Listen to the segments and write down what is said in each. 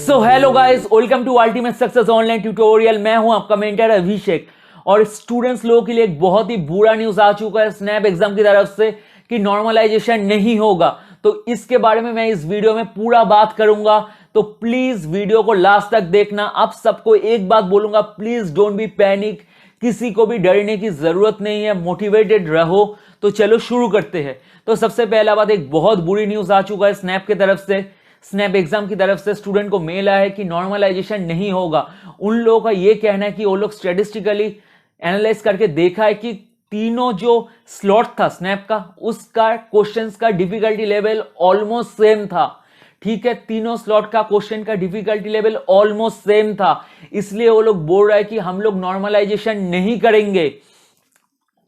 So hello guys, welcome to ultimate success online tutorial. मैं हूं आपका मेंटर अभिषेक। और स्टूडेंट्स लोगों के लिए एक बहुत ही बुरा न्यूज आ चुका है स्नैप एग्जाम की तरफ से कि नॉर्मलाइजेशन नहीं होगा। तो इसके बारे में मैं इस वीडियो में पूरा बात करूंगा, तो प्लीज वीडियो को लास्ट तक देखना। आप सबको एक बात बोलूंगा, प्लीज डोंट बी पैनिक, किसी को भी डरने की जरूरत नहीं है, मोटिवेटेड रहो। तो चलो शुरू करते हैं। तो सबसे पहला बात, एक बहुत बुरी न्यूज आ चुका है स्नैप की तरफ से। स्नैप एग्जाम की तरफ से स्टूडेंट को मेल आया है कि नॉर्मलाइजेशन नहीं होगा। उन लोगों का यह कहना है कि वो लोग स्टैटिस्टिकली एनालाइज करके देखा है कि तीनों जो स्लॉट था स्नैप का, उसका क्वेश्चंस का डिफिकल्टी लेवल ऑलमोस्ट सेम था। ठीक है, तीनों स्लॉट का क्वेश्चन का डिफिकल्टी लेवल ऑलमोस्ट सेम था, इसलिए वो लोग बोल रहे हैं कि हम लोग नॉर्मलाइजेशन नहीं करेंगे।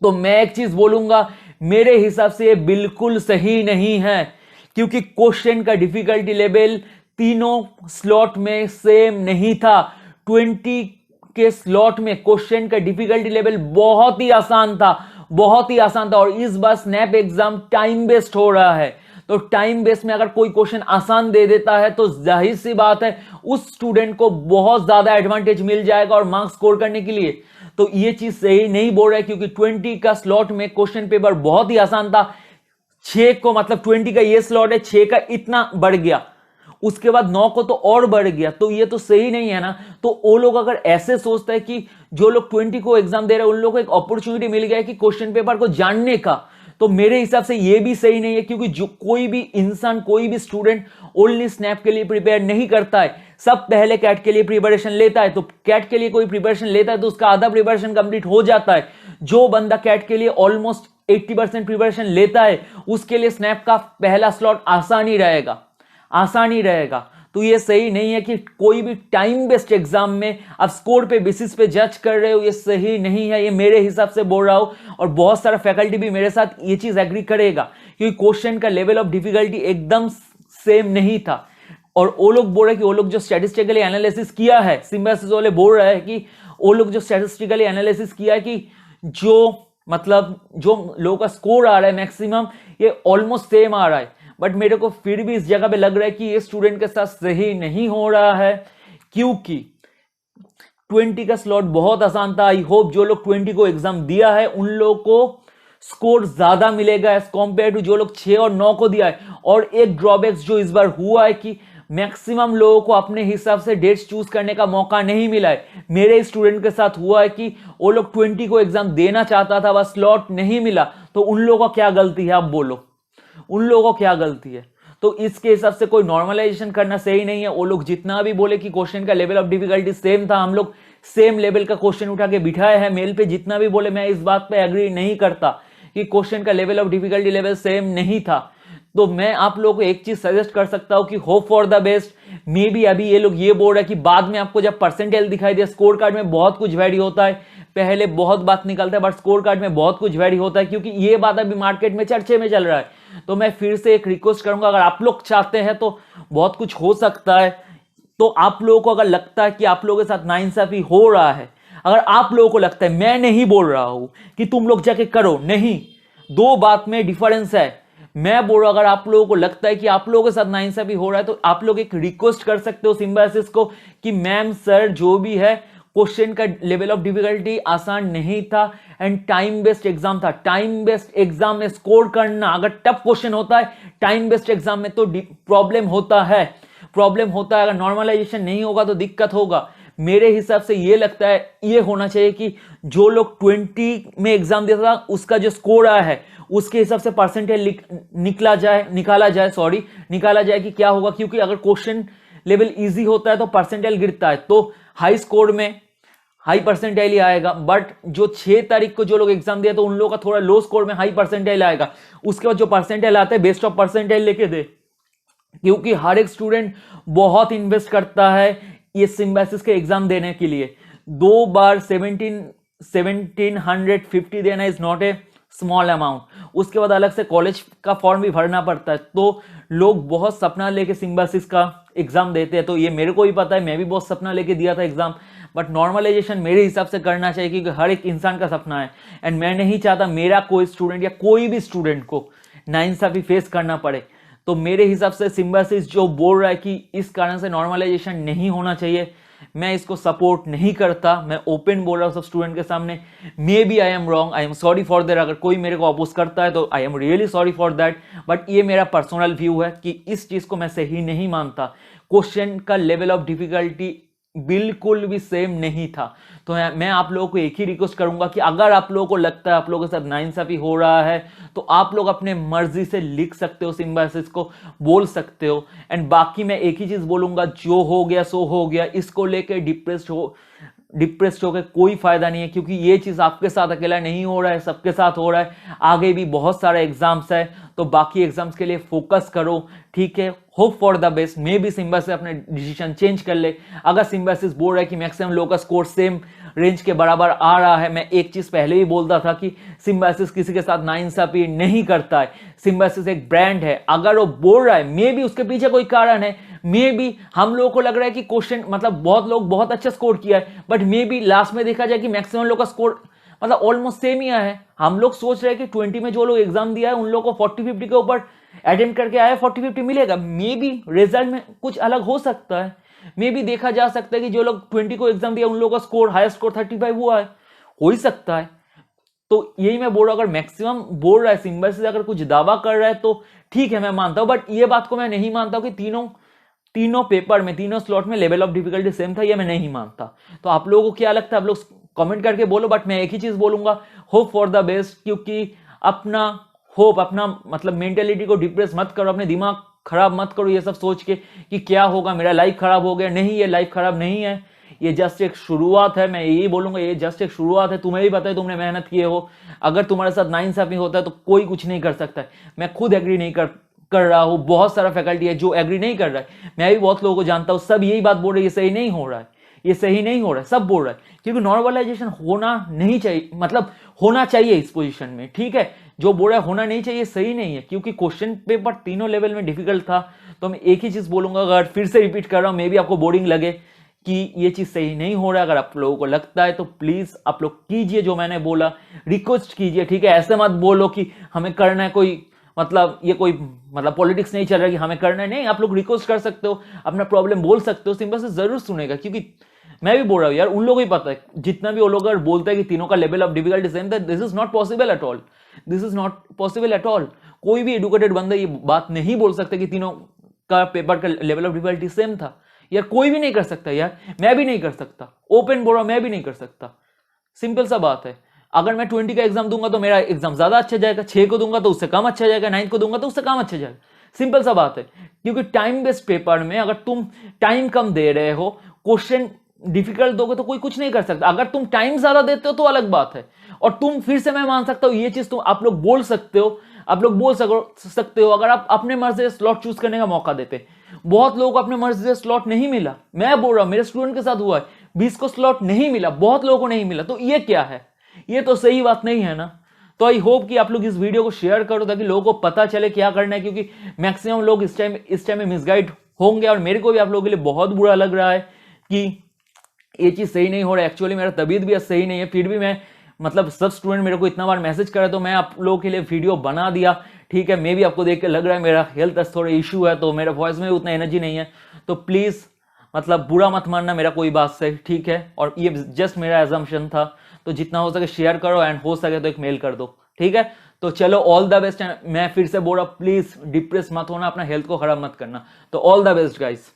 तो मैं एक चीज बोलूंगा, मेरे हिसाब से ये बिल्कुल सही नहीं है, क्योंकि क्वेश्चन का डिफिकल्टी लेवल तीनों स्लॉट में सेम नहीं था। 20 के स्लॉट में क्वेश्चन का डिफिकल्टी लेवल बहुत ही आसान था, बहुत ही आसान था। और इस बार स्नैप एग्जाम टाइम बेस्ड हो रहा है, तो टाइम बेस में अगर कोई क्वेश्चन आसान दे देता है तो जाहिर सी बात है उस स्टूडेंट को बहुत ज्यादा एडवांटेज मिल जाएगा और मार्क्स स्कोर करने के लिए। तो ये चीज सही नहीं बोल रहा है, क्योंकि 20 का स्लॉट में क्वेश्चन पेपर बहुत ही आसान था। 6 को मतलब 20 का ये स्लॉट है, 6 का इतना बढ़ गया, उसके बाद 9 को तो और बढ़ गया। तो ये तो सही नहीं है ना। तो वो लोग अगर ऐसे सोचते हैं कि जो लोग 20 को एग्जाम दे रहे हैं उन लोगों को एक अपॉर्चुनिटी मिल गया है कि क्वेश्चन पेपर को जानने का, तो मेरे हिसाब से ये भी सही नहीं है। क्योंकि जो कोई भी इंसान, कोई भी स्टूडेंट ओनली स्नैप के लिए प्रिपेयर नहीं करता है, सब पहले कैट के लिए प्रिपरेशन लेता है। तो कैट के लिए कोई प्रिपरेशन लेता है तो उसका आधा प्रिपरेशन कंप्लीट हो जाता है। जो बंदा कैट के लिए ऑलमोस्ट 80% प्रिपरेशन लेता है, उसके लिए स्नैप का पहला स्लॉट आसान ही रहेगा, आसान ही रहेगा। तो ये सही नहीं है कि कोई भी टाइम बेस्ड एग्जाम में आप स्कोर पे बेसिस पे जज कर रहे हो, ये सही नहीं है। ये मेरे हिसाब से बोल रहा हूं, और बहुत सारा फैकल्टी भी मेरे साथ ये चीज एग्री करेगा, क्योंकि क्वेश्चन का लेवल ऑफ डिफिकल्टी एकदम सेम नहीं था। और वो लोग बोल रहे हैं कि वो लोग जो स्टैटिस्टिकली एनालिसिस किया है, सिम्बायोसिस वाले बोल रहे हैं कि वो लोग जो स्टैटिस्टिकली एनालिसिस किया है कि जो मतलब जो लोगों का स्कोर आ रहा है मैक्सिमम, ये ऑलमोस्ट सेम आ रहा है। बट मेरे को फिर भी इस जगह पे लग रहा है कि ये स्टूडेंट के साथ सही नहीं हो रहा है, क्योंकि 20 का स्लॉट बहुत आसान था। आई होप जो लोग 20 को एग्जाम दिया है उन लोगों को स्कोर ज्यादा मिलेगा एज कॉम्पेयर टू जो लोग 6 और 9 को दिया है। और एक ड्रॉबैक्स जो इस बार हुआ है कि मैक्सिमम लोगों को अपने हिसाब से डेट्स चूज करने का मौका नहीं मिला है। मेरे स्टूडेंट के साथ हुआ है कि वो लोग 20 को एग्जाम देना चाहता था, बस स्लॉट नहीं मिला। तो उन लोगों का क्या गलती है, आप बोलो, उन लोगों को क्या गलती है? तो इसके हिसाब से कोई नॉर्मलाइजेशन करना सही नहीं है। वो लोग जितना भी बोले कि क्वेश्चन का लेवल ऑफ डिफिकल्टी सेम था, हम लोग सेम लेवल का क्वेश्चन उठा के बिठाए हैं मेल पे, जितना भी बोले, मैं इस बात पे एग्री नहीं करता कि क्वेश्चन का level of difficulty level same नहीं था। तो मैं आप लोगों को एक चीज सजेस्ट कर सकता हूं कि hope for the best. May be अभी ये लोग ये बोल रहे हैं कि बाद में आपको जब परसेंटेज दिखाई दे, स्कोर कार्ड में बहुत कुछ वैरी होता है, पहले बहुत बात निकलता है बट स्कोर कार्ड में बहुत कुछ वैरी होता है, क्योंकि ये बात अभी मार्केट में चर्चे में चल रहा है। तो मैं फिर से एक रिक्वेस्ट करूंगा, अगर आप लोग चाहते हैं तो बहुत कुछ हो सकता है। तो आप लोगों को अगर लगता है कि आप लोगों के साथ नाइंसाफी हो रहा है, अगर आप लोगों को लगता है, मैं नहीं बोल रहा हूं कि तुम लोग जाके करो, नहीं, दो बात में डिफरेंस है। मैं बोल रहा हूं, अगर आप लोगों को लगता है कि आप लोगों के साथ नाइंसाफी हो रहा है तो आप लोग एक रिक्वेस्ट कर सकते हो सिम्बायोसिस को कि मैम सर जो भी है, क्वेश्चन का लेवल ऑफ डिफिकल्टी आसान नहीं था एंड टाइम बेस्ड एग्जाम था। टाइम बेस्ड एग्जाम में स्कोर करना अगर टफ क्वेश्चन होता है टाइम बेस्ड एग्जाम में तो प्रॉब्लम होता है, प्रॉब्लम होता है। अगर नॉर्मलाइजेशन नहीं होगा तो दिक्कत होगा। मेरे हिसाब से ये लगता है, ये होना चाहिए कि जो लोग 20 में एग्जाम देता था उसका जो स्कोर आया है उसके हिसाब से परसेंटेज निकाला जाए कि क्या होगा। क्योंकि अगर क्वेश्चन लेवल इजी होता है तो परसेंटेज गिरता है, तो हाई स्कोर में हाई परसेंटाइल ही आएगा। बट जो 6 तारीख को जो लोग एग्जाम दिया तो उन लोगों का थोड़ा लो स्कोर में हाई परसेंटाइल आएगा। उसके बाद जो परसेंटाइल आता है बेस्ट ऑफ परसेंटाइल लेके दे, क्योंकि हर एक स्टूडेंट बहुत इन्वेस्ट करता है ये सिम्बायोसिस के एग्जाम देने के लिए। 2 बार 1750 देना is not a small amount. उसके बाद अलग से कॉलेज का फॉर्म भी भरना पड़ता है। तो लोग बहुत सपना लेके सिम्बायोसिस का एग्जाम देते हैं। तो ये मेरे को भी पता है, मैं भी बहुत सपना लेके दिया था एग्जाम। बट नॉर्मलाइजेशन मेरे हिसाब से करना चाहिए, क्योंकि हर एक इंसान का सपना है एंड मैं नहीं चाहता मेरा कोई स्टूडेंट या कोई भी स्टूडेंट को नाइंसाफी फेस करना पड़े। तो मेरे हिसाब से सिम्बायोसिस जो बोल रहा है कि इस कारण से नॉर्मलाइजेशन नहीं होना चाहिए, मैं इसको सपोर्ट नहीं करता। मैं ओपन बोल रहा हूँ सब स्टूडेंट के सामने। May be I am wrong, I am sorry for that. अगर कोई मेरे को अपोज करता है तो I am really sorry for that, but ये मेरा पर्सनल व्यू है कि इस चीज को मैं सही नहीं मानता। क्वेश्चन का लेवल ऑफ डिफिकल्टी बिल्कुल भी सेम नहीं था। तो मैं आप लोगों को एक ही रिक्वेस्ट करूंगा कि अगर आप लोगों को लगता है आप लोगों के साथ नाइंसाफी हो रहा है तो आप लोग अपने मर्जी से लिख सकते हो, सिम्बायोसिस को बोल सकते हो। एंड बाकी मैं एक ही चीज बोलूंगा, जो हो गया सो हो गया, इसको लेके डिप्रेस्ड होकर कोई फायदा नहीं है, क्योंकि ये चीज आपके साथ अकेला नहीं हो रहा है, सबके साथ हो रहा है। आगे भी बहुत सारे एग्जाम्स है, तो बाकी एग्जाम्स के लिए फोकस करो, ठीक है। Hope for the best. May be symbiosis अपने डिसीजन चेंज कर ले। अगर सिम्बायोसिस बोल रहा है कि मैक्सिमम लोगों का स्कोर सेम रेंज के बराबर आ रहा है, मैं एक चीज पहले ही बोलता था कि सिम्बायोसिस किसी के साथ नाइंसाफी नहीं करता है। सिम्बायोसिस एक ब्रांड है। अगर वो बोल रहा है, मे बी उसके पीछे कोई कारण है। मे बी हम लोगों को लग रहा है कि क्वेश्चन मतलब बहुत लोग बहुत अच्छा स्कोर किया है, बट मे बी लास्ट में देखा जाए कि मैक्सिमम लोग का स्कोर मतलब ऑलमोस्ट सेम ही आया है। हम लोग सोच रहे हैं कि 20 में जो लोग एग्जाम दिया है उन लोगों को 40-50 के ऊपर अटेम्प्ट करके आया 40-50 मिलेगा। मे बी रिजल्ट में कुछ अलग हो सकता है। मे बी देखा जा सकता है कि जो लोग 20 को एग्जाम दिया उन लोगों का स्कोर हायर स्कोर 35 हुआ है, हो ही सकता है। तो यही मैं बोल रहा हूं, अगर मैक्सिमम बोल रहा है सिम्बायोसिस अगर कुछ दावा कर रहा है तो ठीक है, मैं मानता हूं। बट ये बात को मैं नहीं मानता हूं कि तीनों पेपर में, तीनों स्लॉट में लेवल ऑफ डिफिकल्टी सेम था, ये मैं नहीं मानता। तो आप लोगों को क्या लगता है, आप लोग कमेंट करके बोलो। बट मैं एक ही चीज बोलूंगा, होप फॉर द बेस्ट। क्योंकि अपना होप, अपना मतलब मेंटेलिटी को डिप्रेस मत करो, अपने दिमाग खराब मत करो ये सब सोच के कि क्या होगा, मेरा लाइफ खराब हो गया। नहीं, ये लाइफ खराब नहीं है, ये जस्ट एक शुरुआत है। मैं यही बोलूंगा, ये जस्ट एक शुरुआत है। तुम्हें भी पता है, तुमने मेहनत किए हो। अगर तुम्हारे साथ नाइंसाफी होता है तो कोई कुछ नहीं कर सकता है। मैं खुद एग्री नहीं कर रहा हूं, बहुत सारा फैकल्टी है जो एग्री नहीं कर रहा है। मैं भी बहुत लोगों को जानता हूं, सब यही बात बोल रहे हैं, ये सही नहीं हो रहा है, ये सही नहीं हो रहा है, सब बोल रहा है। क्योंकि नॉर्मलाइजेशन होना नहीं चाहिए, मतलब होना चाहिए इस पोजीशन में, ठीक है। जो बोल रहा है होना नहीं चाहिए, सही नहीं है। क्योंकि क्वेश्चन पेपर तीनों लेवल में डिफिकल्ट था। तो मैं एक ही चीज बोलूंगा, अगर फिर से रिपीट कर रहा हूं, मे बी आपको बोरिंग लगे कि ये चीज सही नहीं हो रहा है। अगर आप लोगों को लगता है तो प्लीज आप लोग कीजिए जो मैंने बोला, रिक्वेस्ट कीजिए, ठीक है। ऐसे मत बोलो कि हमें करना है, कोई मतलब ये कोई मतलब पॉलिटिक्स नहीं चल रहा है कि हमें करना है। नहीं, आप लोग रिक्वेस्ट कर सकते हो, अपना प्रॉब्लम बोल सकते हो, सिम्बायोसिस जरूर सुनेगा। क्योंकि मैं भी बोल रहा हूँ यार, उन लोगों को ही पता है, जितना भी वो लोग अगर बोलते हैं कि तीनों का लेवल ऑफ डिफिकल्टी सेम था, this is not possible at all. This is not possible at all. कोई भी एडुकेटेड बंदा ये बात नहीं बोल सकता कि तीनों का पेपर का लेवल ऑफ डिफिकल्टी सेम था। यार कोई भी नहीं कर सकता यार, मैं भी नहीं कर सकता। ओपन बोल रहा हूं, मैं भी नहीं कर सकता। सिंपल सा बात है। अगर मैं 20 का एग्जाम दूंगा तो मेरा एग्जाम ज्यादा अच्छा जाएगा, 6 को दूंगा तो उससे कम अच्छा जाएगा, 9 को दूंगा तो उससे कम अच्छा जाएगा। सिंपल सा बात है। क्योंकि टाइम बेस्ड पेपर में अगर तुम टाइम कम दे रहे हो, क्वेश्चन डिफिकल्ट दोगे तो कोई कुछ नहीं कर सकता। अगर तुम टाइम ज्यादा देते हो तो अलग बात है। और तुम फिर से मैं मान सकता हूं ये चीज तुम आप लोग बोल सकते हो, आप लोग बोल सकते हो अगर आप अपने मर्जी से स्लॉट चूज करने का मौका देते। बहुत लोगों को अपने मर्जी से स्लॉट नहीं मिला। मैं बोल रहा हूं, मेरे स्टूडेंट के साथ हुआ है, 20 को स्लॉट नहीं मिला, बहुत लोगों को नहीं मिला। तो ये क्या है? ये तो सही बात नहीं है ना। तो आई होप कि आप लोग इस वीडियो को शेयर करो ताकि लोगों को पता चले क्या करना है। क्योंकि मैक्सिमम लोग इस टाइम में मिसगाइड होंगे। और मेरे को भी आप लोगों के लिए बहुत बुरा लग रहा है कि ये चीज सही नहीं हो रहा है। एक्चुअली मेरा तबीयत भी सही नहीं है, फिर भी मैं मतलब सब स्टूडेंट मेरे को इतना बार मैसेज करे तो मैं आप लोगों के लिए वीडियो बना दिया, ठीक है। मे भी आपको देख के लग रहा है मेरा हेल्थ थोड़ा इशू है, तो मेरा वॉइस में उतना एनर्जी नहीं है। तो प्लीज मतलब बुरा मत मानना मेरा कोई बात से, ठीक है। और ये जस्ट मेरा एजम्पशन था। तो जितना हो सके शेयर करो, एंड हो सके तो एक मेल कर दो, ठीक है। तो चलो, ऑल द बेस्ट। मैं फिर से बोल रहा हूं, प्लीज डिप्रेस मत होना, अपना हेल्थ को खराब मत करना। तो ऑल द बेस्ट गाइस।